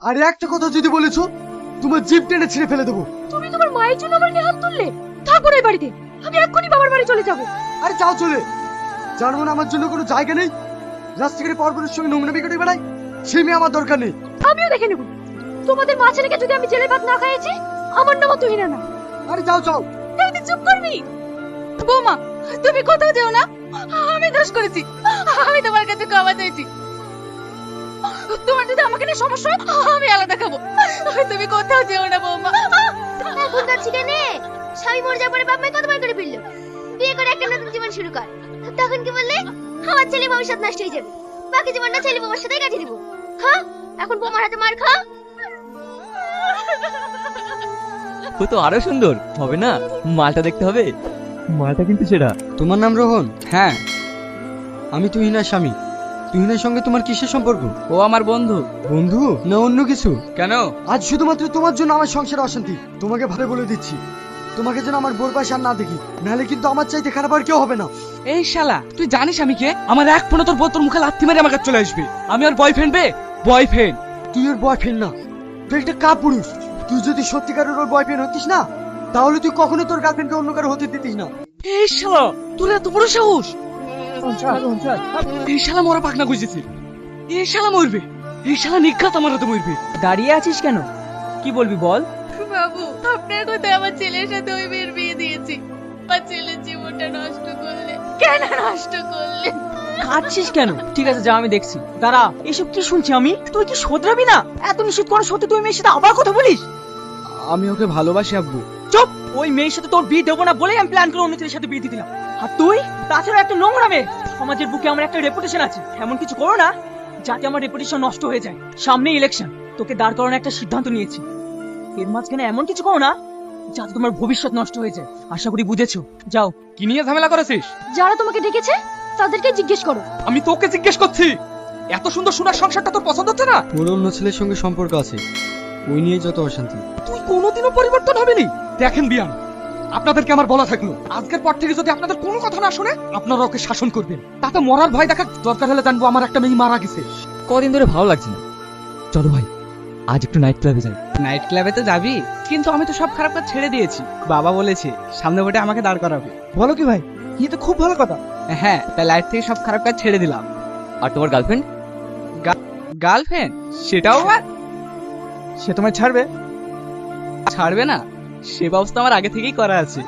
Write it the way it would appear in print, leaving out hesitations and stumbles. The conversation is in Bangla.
আর একটা কথা যদি বলেছো তোমার জিভ টেনে ছিঁড়ে ফেলে দেবো। তুমি তোমার মায়ের জন্য আমার গায়ে হাত তুললে? থাকো না এই বাড়িতে, আমি এক্ষুনি বাবার বাড়ি চলে যাব। আরে যাও চলে, জানো না আমার জন্য কোনো জায়গা নেই? রাস্তাঘাটে পরপরের সঙ্গে নোংরামি করে বেড়াই, সেই মেয়ে আমার দরকার নেই। আমিও দেখে নেব। তোমাদের মা ছেলেকে যদি আমি জেলে ভাত না খাইয়েছি, আমার নাম তুহিনা না। আরে যাও যাও। তুই চুপ করবি? বৌমা, তুমি কোথাও যেও না। আমি দোষ করেছি, আমি তোমার কাছে ক্ষমা চাইছি। তোমার যদি আমাকে নিয়ে সমস্যা হয়, আমি আলাদা খাবো। তুমি কোথাও যেও না বৌমা। এখন কাচ্ছি কেন? স্বামী মরে যাওয়ার পরে বাপ মাই কতবার করে ফিরলো, বিয়ে করে একটা নতুন জীবন শুরু কর। তখন কি বললে? আমার ছেলে ভবিষ্যৎ নষ্ট হয়ে যাবে, বাকি জীবনটা ছেলে বউর সাথে কাটিয়ে দিব। হ্যাঁ, এখন বৌমার হাতে মার খা। ও তো আরো সুন্দর হবে না? মালটা দেখতে হবে। মালটা কিন্তু সেটা। তোমার নাম রোহন? হ্যাঁ, আমি তুহিনার স্বামী। তুহিনার সঙ্গে তোমার কিসের সম্পর্ক? ও আমার বন্ধু। বন্ধু না অন্য কিছু? কেন? আজ শুধুমাত্র তোমার জন্য আমার সংসারে অশান্তি। তোমাকে ভালো বলে দিচ্ছি, তোমাকে যেন আমার বোর পাশে আর না দেখি, নাহলে কিন্তু আমার চাইতে খারাপ আর কেউ হবে না। এই শালা, তুই জানিস আমি কে? আমার এক ফোনে তোর বউ তোর মুখে লাথি মেরে আমার কাছে চলে আসবে। আমি ওর বয়ফ্রেন্ড বে, বয়ফ্রেন্ড। তুই ওর বয়ফ্রেন্ড না, তুই একটা কাপুরুষ। তুই যদি সত্যিকারের ওর বয়ফ্রেন্ড হতিস না, তাহলে তুই কখনো তোর গার্লফ্রেন্ডকে অন্য কারো হতে দিতিস না। এই শালা, তোর এত বড় সাহস! এই শালা মরা পাকনা গুজেছে। এই শালা মরবে, এই শালা নিঘাত আমার হাতে মরবে। দাঁড়িয়ে আছিস কেন? কি বলবি বল? বাবু, আপনার কথায় আমার ছেলের সাথে ওই মেয়ের বিয়ে দিয়েছি। আমার ছেলের জীবনটা নষ্ট করলে। কেন নষ্ট করলে? কাঁদছিস কেন? ঠিক আছে যা, আমি দেখছি। দাঁড়া, এসব কি শুনছি আমি? তুই কি শোধরাবি না? এত নিষেধ করা সত্যি তুই মেয়ের সাথে আবার কথা বলিস? আমি ওকে ভালোবাসি আব্বু। চুপ! ওই মেয়ের সাথে তোর বিয়ে দেবো না বলেই আমি প্ল্যান করে অন্য ছেলের সাথে বিয়ে দিয়ে দিলাম। আর তুই তাছাড়া একটা নোংরা মেয়ে। সমাজের বুকে আমার একটা রেপুটেশন আছে, এমন কিছু করো না যাতে আমার রেপুটেশন নষ্ট হয়ে যায়। সামনে ইলেকশন, তোকে দাঁড় করানোর একটা সিদ্ধান্ত নিয়েছি। এর মাঝখানে এমন কিছু করো না যাতে তোমার ভবিষ্যৎ নষ্ট হয়ে যায়। আশা করি বুঝেছো। যাও। কি নিয়ে ঝামেলা করেছিস? যারা তোমাকে ডেকেছে তাদেরকে জিজ্ঞেস করো। আমি তোকে জিজ্ঞেস করছি। এত সুন্দর সোনার সংসারটা তোর পছন্দ হচ্ছে না? ওর অন্য ছেলের সঙ্গে সম্পর্ক আছে, ওই নিয়ে যত অশান্তি। তুই কোনোদিনও পরিবর্তন হবেনি। দেখেন বিয়ান, আপনাদেরকে আমার বলা থাকলো, আজকের পর থেকে যদি আপনাদের কোনো কথা না শুনে, আপনারা ওকে শাসন করবেন। তাতে মরার ভয় দেখা দরকার হলে জানবো আমার একটা মেয়ে মারা গেছে। কদিন ধরে ভালো লাগছে না, চলো ভাই আজ একটু নাইট ক্লাবে যাই। নাইট ক্লাবে তো যাবি, কিন্তু আমি তো সব খারাপ কাজ ছেড়ে দিয়েছি। বাবা বলেছে সামনে ভোটে আমাকে দাঁড় করাবে। বলো কি ভাই? এই তো খুব ভালো কথা। হ্যাঁ, তাই লাইফ থেকে সব খারাপ কাজ ছেড়ে দিলাম। আর তোমার গার্লফ্রেন্ড? গার্লফ্রেন্ড? সেটাও আবার? সে তোমায় ছাড়বে? ছাড়বে না, সে ব্যবস্থা আমার আগে থেকেই করা আছে।